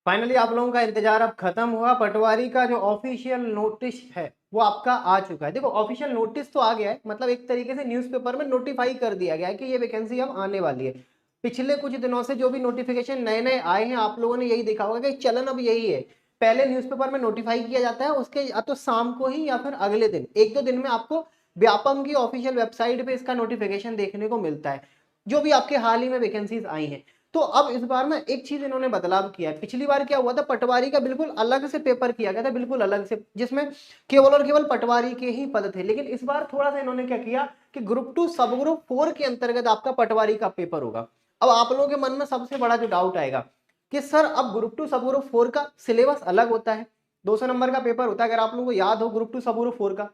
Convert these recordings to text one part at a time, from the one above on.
Finally आप लोगों का इंतजार अब खत्म हुआ। पटवारी का जो ऑफिशियल नोटिस है वो आपका आ चुका है। देखो ऑफिशियल नोटिस तो आ गया है, मतलब एक तरीके से न्यूज़पेपर में नोटिफाई कर दिया गया है कि ये वैकेंसी अब आने वाली है। पिछले कुछ दिनों से जो भी नोटिफिकेशन नए नए आए हैं आप लोगों ने यही देखा होगा कि चलन अब यही है, पहले न्यूज़पेपर में नोटिफाई किया जाता है, उसके या तो शाम को ही या फिर अगले दिन, एक दो दिन में आपको व्यापम की ऑफिशियल वेबसाइट पे इसका नोटिफिकेशन देखने को मिलता है, जो भी आपके हाल ही में वैकेंसीज आई हैं। तो अब इस बार ना एक चीज इन्होंने बदलाव किया है। पिछली बार क्या हुआ था, पटवारी का बिल्कुल अलग से पेपर किया गया था, बिल्कुल अलग से, जिसमें केवल और केवल पटवारी के ही पद थे। लेकिन इस बार थोड़ा सा इन्होंने क्या किया कि ग्रुप 2 सब ग्रुप 4 के अंतर्गत आपका पटवारी का पेपर होगा। अब आप लोगों के मन में सबसे बड़ा जो डाउट आएगा कि सर अब ग्रुप 2 सब ग्रुप 4 का सिलेबस अलग होता है, 200 नंबर का पेपर होता है। अगर आप लोगों को याद हो ग्रुप 2 सब ग्रुप 4 का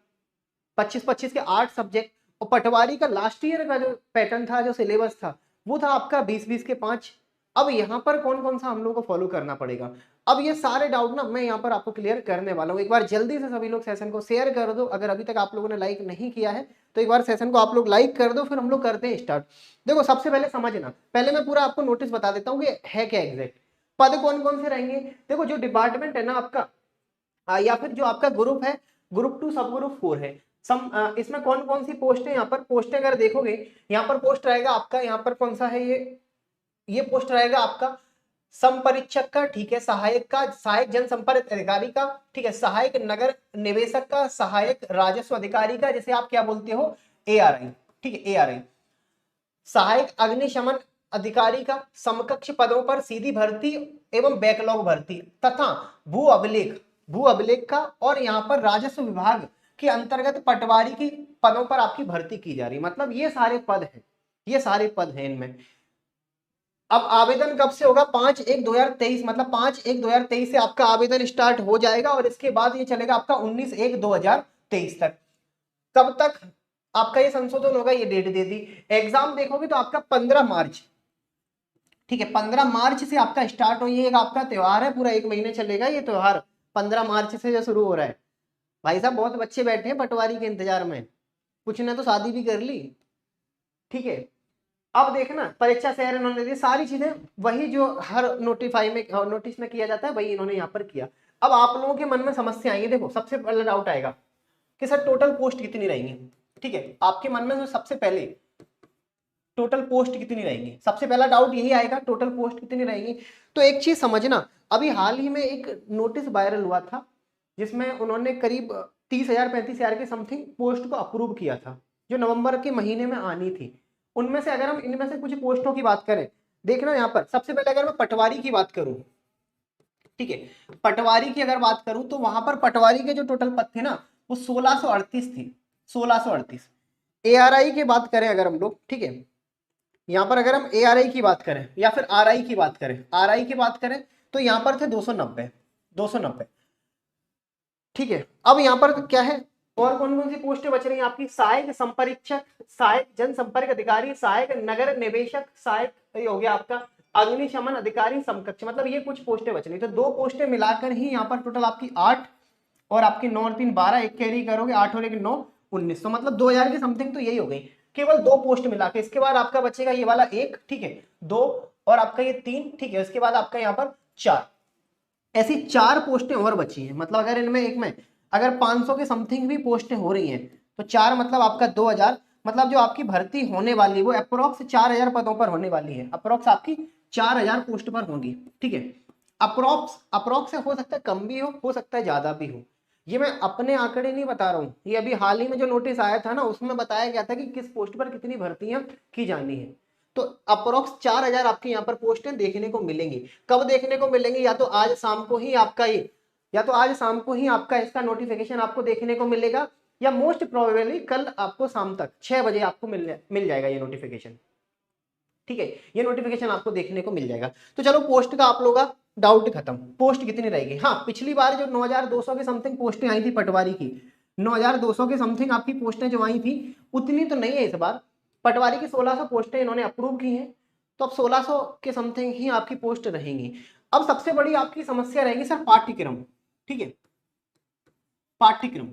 25-25 के 8 सब्जेक्ट, और पटवारी का लास्ट ईयर का जो पैटर्न था, जो सिलेबस था, वो था आपका 20-20 के 5। अब यहाँ पर कौन कौन सा हम लोग को फॉलो करना पड़ेगा, अब ये सारे डाउट ना मैं यहाँ पर आपको क्लियर करने वाला हूँ। एक बार जल्दी से सभी लोग सेशन को शेयर कर दो, अगर अभी तक आप लोगों ने लाइक नहीं किया है तो एक बार सेशन को आप लोग लाइक कर दो, फिर हम लोग करते हैं स्टार्ट। देखो सबसे पहले समझना, पहले मैं पूरा आपको नोटिस बता देता हूँ कि है क्या एग्जैक्ट पद कौन कौन से रहेंगे। देखो जो डिपार्टमेंट है ना आपका, या फिर जो आपका ग्रुप है, ग्रुप 2 सब ग्रुप 4 है, इसमें कौन कौन सी पोस्ट है। यहाँ पर पोस्ट अगर देखोगे, यहाँ पर पोस्ट रहेगा आपका, यहाँ पर कौन सा है ये पोस्ट रहेगा आपका संपरीक्षक का, ठीक है, सहायक का, सहायक जनसंपर्क अधिकारी का, ठीक है, सहायक नगर निवेशक का, सहायक राजस्व अधिकारी का, जैसे आप क्या बोलते हो ARI, ठीक है ARI, सहायक अग्निशमन अधिकारी का, समकक्ष पदों पर सीधी भर्ती एवं बैकलॉग भर्ती, तथा भू अभिलेख, भू अभिलेख का, और यहाँ पर राजस्व विभाग के अंतर्गत पटवारी की पदों पर आपकी भर्ती की जा रही है। मतलब ये सारे पद हैं, ये सारे पद हैं इनमें। अब आवेदन कब से होगा, 5/1/2023, मतलब 5/1/2023 से आपका आवेदन स्टार्ट हो जाएगा और इसके बाद ये चलेगा आपका 19/1/2023 तक। कब तक आपका ये संशोधन होगा, ये डेट दे दी। एग्जाम देखोगे तो आपका 15 मार्च, ठीक है, 15 मार्च से आपका स्टार्ट हो, ये एक आपका त्योहार है, पूरा एक महीने चलेगा ये त्योहार, 15 मार्च से जो शुरू हो रहा है। भाई साहब बहुत बच्चे बैठे हैं पटवारी के इंतजार में, कुछ ने तो शादी भी कर ली, ठीक है। अब देखना परीक्षा शहर इन्होंने दी, सारी चीजें वही जो हर नोटिफाई में नोटिस में किया जाता है वही इन्होंने यहाँ पर किया। अब आप लोगों के मन में समस्या आएगी, देखो सबसे पहला डाउट आएगा कि सर टोटल पोस्ट कितनी रहेंगी, ठीक है, आपके मन में जो सबसे पहले टोटल पोस्ट कितनी रहेंगी, सबसे पहला डाउट यही आएगा, टोटल पोस्ट कितनी रहेंगी। तो एक चीज समझना, अभी हाल ही में एक नोटिस वायरल हुआ था जिसमें उन्होंने करीब 30,000 35,000 के समथिंग पोस्ट को अप्रूव किया था, जो नवंबर के महीने में आनी थी। उनमें से अगर हम इनमें से कुछ पोस्टों की बात करें, देखना यहाँ पर सबसे पहले अगर मैं पटवारी की बात करूं, ठीक है, पटवारी की अगर बात करूं तो वहां पर पटवारी के जो टोटल पद थे ना वो 1638 थी, 1638। ARI की बात करें अगर हम लोग, ठीक है, यहाँ पर अगर हम ARI की बात करें या फिर RI की बात करें, RI की बात करें तो यहाँ पर थे 290, 290, ठीक है। अब यहाँ पर क्या है, और कौन कौन सी पोस्टें बच रही हैं आपकी, सहायक संपरीक्षक, सहायक जनसंपर्क अधिकारी, सहायक नगर निवेशक, सहायक, ये हो गया आपका अग्निशमन अधिकारी समकक्ष, मतलब ये कुछ पोस्टें बच रही। तो दो पोस्टें मिलाकर ही यहाँ पर टोटल आपकी 8 और आपकी 9 और 3 12, एक कैरी करोगे 8 और 1 9 19, तो मतलब 2000 के समथिंग तो यही हो गई, केवल दो पोस्ट मिला के। इसके बाद आपका बचेगा ये वाला एक, ठीक है, 2 और आपका ये 3, ठीक है, उसके बाद आपका यहाँ पर 4, ऐसी 4 पोस्टें और बची हैं। मतलब अगर इनमें एक में अगर 500 के समथिंग भी पोस्टें हो रही हैं तो 4 मतलब आपका 2000, मतलब जो आपकी भर्ती होने वाली है वो अप्रोक्स 4000 पदों पर होने वाली है, अप्रोक्स आपकी 4000 पोस्ट पर होंगी, ठीक है। अप्रोक्स अप्रोक्स हो सकता है कम भी हो सकता है ज्यादा भी हो, ये मैं अपने आंकड़े नहीं बता रहा हूँ, ये अभी हाल ही में जो नोटिस आया था ना उसमें बताया गया था कि किस पोस्ट पर कितनी भर्तियां की जानी है। तो अप्रोक्स 4000 आपके यहाँ पर पोस्टें देखने को मिलेंगी। कब देखने को मिलेंगी, या तो आज शाम को ही आपका ये, या तो आज शाम को ही आपका इसका नोटिफिकेशन आपको देखने को मिलेगा, या मोस्ट प्रोबेबली कल आपको शाम तक 6 बजे आपको मिल जाएगा ये नोटिफिकेशन, ठीक है, ये नोटिफिकेशन आपको देखने को मिल जाएगा। तो चलो पोस्ट का आप लोगों का डाउट खत्म, पोस्ट कितनी रहेगी। हाँ पिछली बार जो 9200 के समथिंग पोस्टें आई थी पटवारी की, 9200 के समथिंग आपकी पोस्टें जो आई थी उतनी तो नहीं है इस बार। पटवारी की 1600 पोस्टें इन्होंने अप्रूव की हैं, तो अब 1600 के समथिंग ही आपकी पोस्ट रहेंगी। अब सबसे बड़ी आपकी समस्या रहेगी सर पाठ्यक्रम, ठीक है, पाठ्यक्रम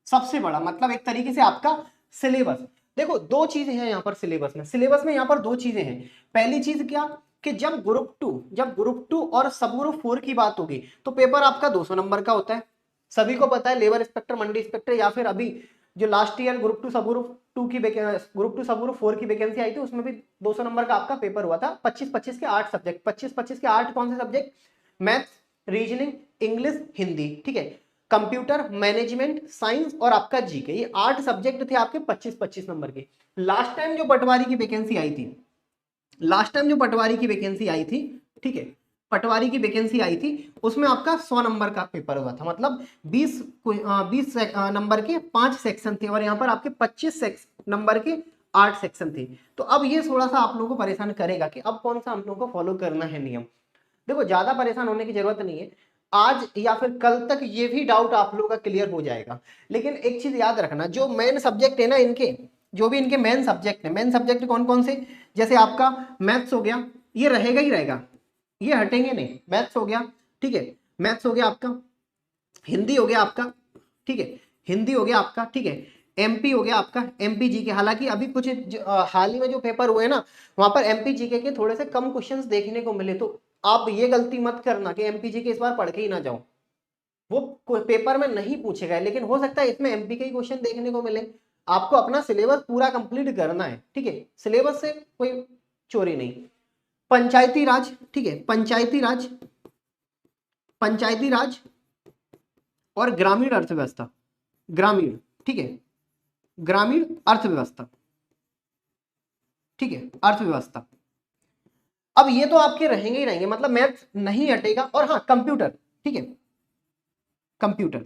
सबसे बड़ा मतलब एक तरीके से आपका सिलेबस। देखो दो चीजें हैं यहाँ पर सिलेबस में यहाँ पर दो चीजें हैं। पहली चीज क्या कि जब ग्रुप 2 और सब ग्रुप 4 की बात होगी तो पेपर आपका 200 नंबर का होता है। सभी को पता है, लेबर इंस्पेक्टर, मंडी इंस्पेक्टर, या फिर अभी जो लास्ट ईयर ग्रुप 2 सब ग्रुप 4 की वैकेंसी आई थी उसमें भी 200 नंबर का आपका पेपर हुआ था। 25-25 के 8 सब्जेक्ट, 25-25 के 8 कौन से subject? Maths, reasoning, English, Hindi, ठीक है, कंप्यूटर, मैनेजमेंट, साइंस और आपका जीके, ये 8 सब्जेक्ट थे आपके 25-25 नंबर के। लास्ट टाइम जो पटवारी की वैकेंसी आई थी, ठीक है, पटवारी की वैकेंसी आई थी उसमें आपका 100 नंबर का पेपर हुआ था, मतलब 20 नंबर के 5 सेक्शन थे और यहाँ पर आपके 25 नंबर के 8 सेक्शन थे। तो अब ये थोड़ा सा आप लोगों को परेशान करेगा कि अब कौन सा हम लोगों को फॉलो करना है नियम। देखो ज्यादा परेशान होने की जरूरत नहीं है, आज या फिर कल तक ये भी डाउट आप लोगों का क्लियर हो जाएगा। लेकिन एक चीज याद रखना, जो मेन सब्जेक्ट है ना इनके, जो भी इनके मेन सब्जेक्ट है, मेन सब्जेक्ट कौन कौन से, जैसे आपका मैथ्स हो गया, ये रहेगा ही रहेगा, ये हटेंगे नहीं। मैथ्स हो गया, ठीक है, मैथ्स हो गया आपका, हिंदी हो गया आपका, ठीक है, हिंदी हो गया आपका, ठीक है, एमपी हो गया आपका, एमपी जीके। हालांकि अभी कुछ हाल ही में जो पेपर हुए ना वहां पर एमपी जीके के थोड़े से कम क्वेश्चंस देखने को मिले, तो आप ये गलती मत करना कि एमपी जीके इस बार पढ़ के ही ना जाओ, वो पेपर में नहीं पूछे गए, लेकिन हो सकता है इसमें एमपी के ही क्वेश्चन देखने को मिले। आपको अपना सिलेबस पूरा कंप्लीट करना है, ठीक है, सिलेबस से कोई चोरी नहीं। पंचायती राज, ठीक है, पंचायती राज और ग्रामीण अर्थव्यवस्था, ग्रामीण, ठीक है, ग्रामीण अर्थव्यवस्था, ठीक है, अर्थव्यवस्था। अब ये तो आपके रहेंगे ही रहेंगे, मतलब मैथ्स नहीं हटेगा। और हाँ कंप्यूटर, ठीक है, कंप्यूटर,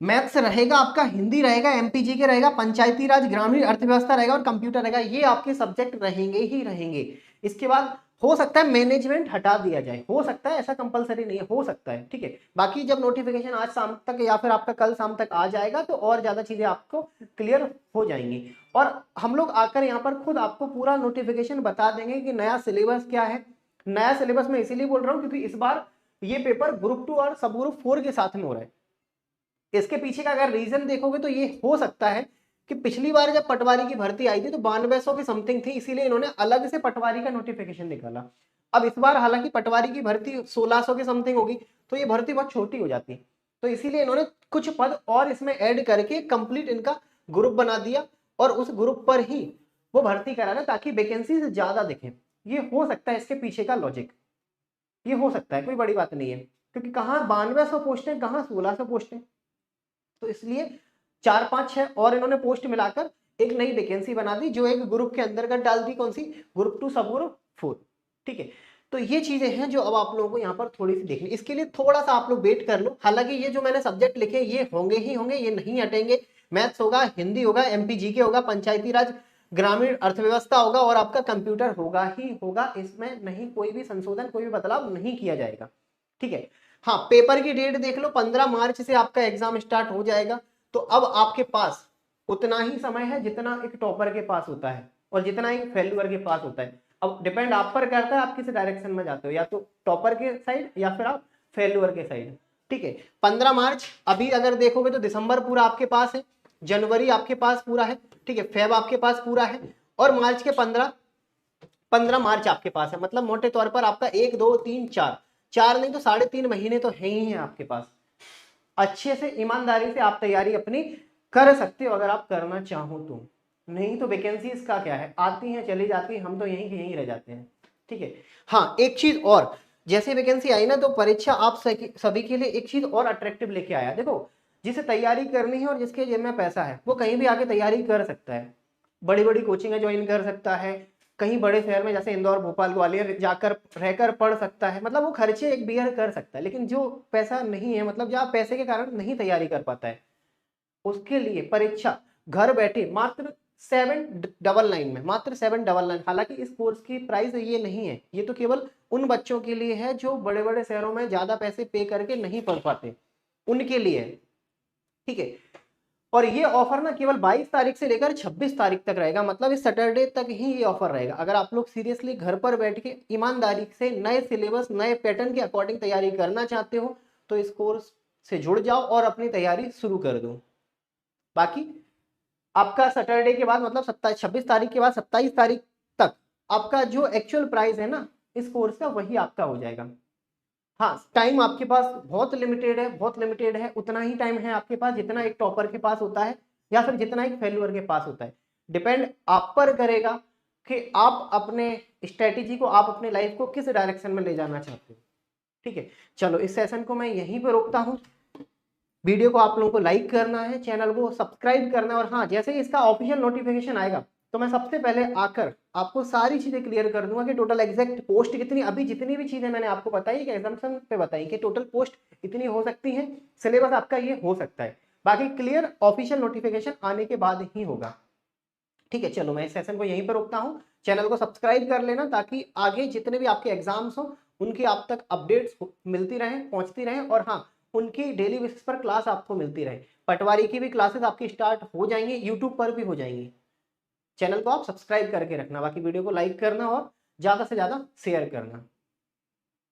मैथ्स रहेगा आपका, हिंदी रहेगा, एमपीजी के रहेगा, पंचायती राज, ग्रामीण अर्थव्यवस्था रहेगा और कंप्यूटर रहेगा, ये आपके सब्जेक्ट रहेंगे ही रहेंगे। इसके बाद हो सकता है मैनेजमेंट हटा दिया जाए, हो सकता है, ऐसा कंपलसरी नहीं है, हो सकता है, ठीक है। बाकी जब नोटिफिकेशन आज शाम तक या फिर आपका कल शाम तक आ जाएगा तो और ज्यादा चीजें आपको क्लियर हो जाएंगी और हम लोग आकर यहाँ पर खुद आपको पूरा नोटिफिकेशन बता देंगे कि नया सिलेबस क्या है। नया सिलेबस मैं इसीलिए बोल रहा हूँ क्योंकि इस बार ये पेपर ग्रुप 2 और सब ग्रुप 4 के साथ में हो रहा है। इसके पीछे का अगर रीजन देखोगे तो ये हो सकता है कि पिछली बार जब पटवारी की भर्ती आई थी तो 9200 की समथिंग थी, इसीलिए इन्होंने अलग से पटवारी का नोटिफिकेशन निकाला। अब इस बार हालांकि पटवारी की भर्ती 1600 की समथिंग होगी तो ये भर्ती बहुत छोटी हो जाती, तो इसीलिए इन्होंने कुछ पद और इसमें ऐड करके कंप्लीट इनका ग्रुप बना दिया और उस ग्रुप पर ही वो भर्ती करा रहे ताकि वैकेंसी ज्यादा दिखे। ये हो सकता है इसके पीछे का लॉजिक, ये हो सकता है, कोई बड़ी बात नहीं है, क्योंकि कहाँ 9200 पोस्ट है, कहाँ 1600 पोस्ट है, तो इसलिए 4-5-6 और इन्होंने पोस्ट मिलाकर एक नई वैकेंसी बना दी जो एक ग्रुप के अंतर्गत डाल दी, कौन सी? ग्रुप 2 सब ग्रुप 4, ठीक है। तो ये चीजें हैं जो अब आप लोगों को यहाँ पर थोड़ी सी देखनी, इसके लिए थोड़ा सा आप लोग वेट कर लो। हालांकि ये जो मैंने सब्जेक्ट लिखे ये होंगे ही होंगे, ये नहीं हटेंगे। मैथ्स होगा, हिंदी होगा, एमपीजीके होगा, पंचायती राज, ग्रामीण अर्थव्यवस्था होगा और आपका कंप्यूटर होगा ही होगा, इसमें नहीं कोई भी संशोधन, कोई भी बदलाव नहीं किया जाएगा, ठीक है। हाँ पेपर की डेट देख लो, 15 मार्च से आपका एग्जाम स्टार्ट हो जाएगा। तो अब आपके पास उतना ही समय है जितना एक टॉपर के पास होता है और जितना एक फेल्यूअर के पास होता है। अब डिपेंड आप पर करता है आप किस डायरेक्शन में जाते हो, या तो टॉपर के साइड या फिर आप फेल्यूअर के साइड, ठीक है। 15 मार्च, अभी अगर देखोगे तो दिसंबर पूरा आपके पास है, जनवरी आपके पास पूरा है, ठीक है, फेब आपके पास पूरा है और मार्च के 15 मार्च आपके पास है। मतलब मोटे तौर पर आपका 1 2 3 4, 4 नहीं तो 3.5 महीने तो है ही है आपके पास। अच्छे से ईमानदारी से आप तैयारी अपनी कर सकते हो अगर आप करना चाहो तो, नहीं तो वैकेंसीज का क्या है, आती हैं चली जाती हैं, हम तो यहीं के यहीं रह जाते हैं, ठीक है। हाँ एक चीज और, जैसे वैकेंसी आई ना तो परीक्षा आप सभी के लिए एक चीज और अट्रैक्टिव लेके आया। देखो जिसे तैयारी करनी है और जिसके जेब में पैसा है वो कहीं भी आके तैयारी कर सकता है, बड़ी बड़ी कोचिंग ज्वाइन कर सकता है, कहीं बड़े शहर में जैसे इंदौर, भोपाल, ग्वालियर जाकर रहकर पढ़ सकता है, मतलब वो खर्चे एक बियर कर सकता है। लेकिन जो पैसा नहीं है, मतलब जहाँ पैसे के कारण नहीं तैयारी कर पाता है, उसके लिए परीक्षा घर बैठे मात्र 799 में, मात्र 799। हालांकि इस कोर्स की प्राइस ये नहीं है, ये तो केवल उन बच्चों के लिए है जो बड़े बड़े शहरों में ज्यादा पैसे पे करके नहीं पढ़ पाते, उनके लिए है, ठीक है। और ये ऑफर ना केवल 22 तारीख से लेकर 26 तारीख तक रहेगा, मतलब इस सैटरडे तक ही ये ऑफर रहेगा। अगर आप लोग सीरियसली घर पर बैठ के ईमानदारी से नए सिलेबस, नए पैटर्न के अकॉर्डिंग तैयारी करना चाहते हो तो इस कोर्स से जुड़ जाओ और अपनी तैयारी शुरू कर दो। बाकी आपका सैटरडे के बाद मतलब 26 तारीख के बाद 27 तारीख तक आपका जो एक्चुअल प्राइस है ना इस कोर्स का वही आपका हो जाएगा। हाँ, टाइम आपके पास बहुत लिमिटेड है, बहुत लिमिटेड है। उतना ही टाइम है आपके पास जितना एक टॉपर के पास होता है या फिर जितना एक फेल्यूअर के पास होता है। डिपेंड आप पर करेगा कि आप अपने स्ट्रेटेजी को, आप अपने लाइफ को किस डायरेक्शन में ले जाना चाहते हो। ठीक है, चलो इस सेशन को मैं यहीं पर रोकता हूँ। वीडियो को आप लोगों को लाइक करना है, चैनल को सब्सक्राइब करना है, और हाँ, जैसे ही इसका ऑफिशियल नोटिफिकेशन आएगा तो मैं सबसे पहले आकर आपको सारी चीजें क्लियर कर दूंगा कि टोटल एग्जैक्ट पोस्ट कितनी, अभी जितनी भी चीजें मैंने आपको बताई कि एग्जाम्पशन पे बताई कि टोटल पोस्ट इतनी हो सकती है, सिलेबस आपका ये हो सकता है। बाकी क्लियर ऑफिशियल नोटिफिकेशन आने के बाद ही होगा। ठीक है, चलो मैं इस सेशन को यहीं पर रोकता हूँ। चैनल को सब्सक्राइब कर लेना ताकि आगे जितने भी आपके एग्जाम्स हो उनकी आप तक अपडेट्स मिलती रहें, पहुंचती रहें, और हाँ, उनकी डेली बेसिस पर क्लास आपको मिलती रहे। पटवारी की भी क्लासेस आपकी स्टार्ट हो जाएंगी, यूट्यूब पर भी हो जाएंगी। चैनल को आप सब्सक्राइब करके रखना, बाकी वीडियो को लाइक करना और ज़्यादा से ज़्यादा शेयर करना।